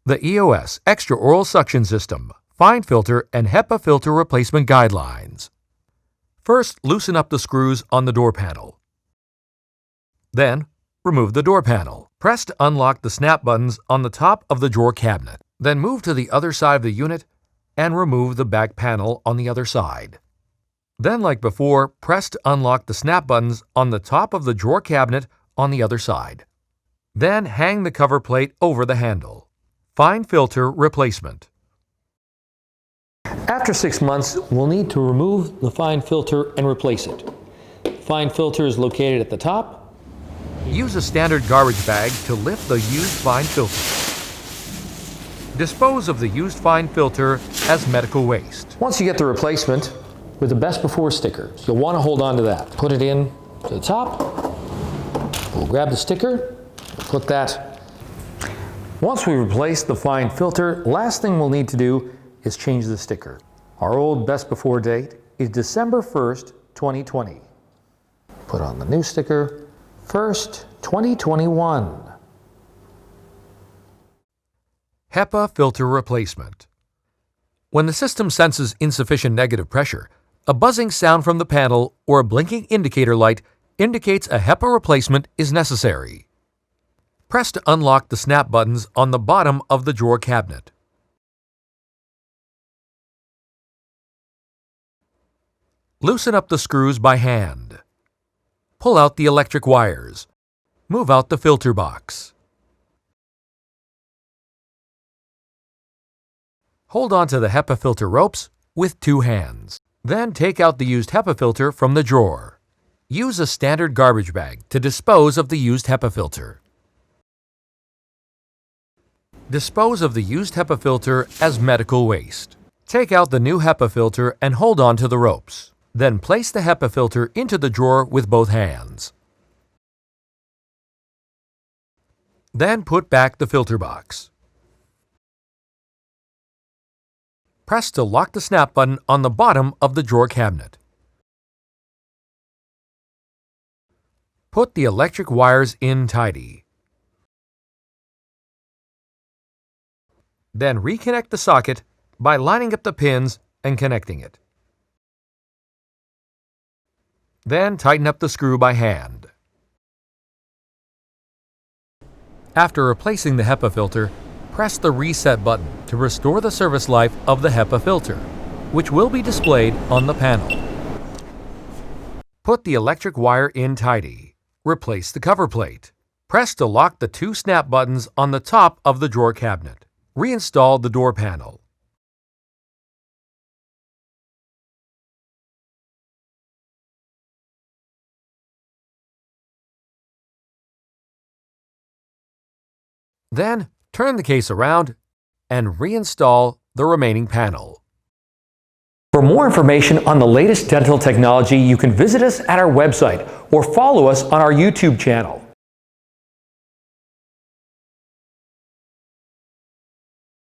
The EOS Extra Oral Suction System, Fine Filter and HEPA Filter Replacement Guidelines. First, loosen up the screws on the door panel. Then, remove the door panel. Press to unlock the snap buttons on the top of the drawer cabinet. Then move to the other side of the unit and remove the back panel on the other side. Then, like before, press to unlock the snap buttons on the top of the drawer cabinet on the other side. Then hang the cover plate over the handle. Fine filter replacement. After 6 months, we'll need to remove the fine filter and replace it. The fine filter is located at the top. Use a standard garbage bag to lift the used fine filter. Dispose of the used fine filter as medical waste. Once you get the replacement with the best before sticker, you'll want to hold on to that. Put it in to the top. We'll grab the sticker, put that. Once we replace the fine filter, last thing we'll need to do is change the sticker. Our old best before date is December 1st, 2020. Put on the new sticker, 1st, 2021. HEPA filter replacement. When the system senses insufficient negative pressure, a buzzing sound from the panel or a blinking indicator light indicates a HEPA replacement is necessary. Press to unlock the snap buttons on the bottom of the drawer cabinet. Loosen up the screws by hand. Pull out the electric wires. Move out the filter box. Hold on to the HEPA filter ropes with 2 hands. Then take out the used HEPA filter from the drawer. Use a standard garbage bag to dispose of the used HEPA filter. Dispose of the used HEPA filter as medical waste. Take out the new HEPA filter and hold on to the ropes. Then place the HEPA filter into the drawer with both hands. Then put back the filter box. Press to lock the snap button on the bottom of the drawer cabinet. Put the electric wires in tidy. Then reconnect the socket by lining up the pins and connecting it. Then tighten up the screw by hand. After replacing the HEPA filter, press the reset button to restore the service life of the HEPA filter, which will be displayed on the panel. Put the electric wire in tidy. Replace the cover plate. Press to lock the 2 snap buttons on the top of the drawer cabinet. Reinstall the door panel. Then, turn the case around and reinstall the remaining panel. For more information on the latest dental technology, you can visit us at our website or follow us on our YouTube channel.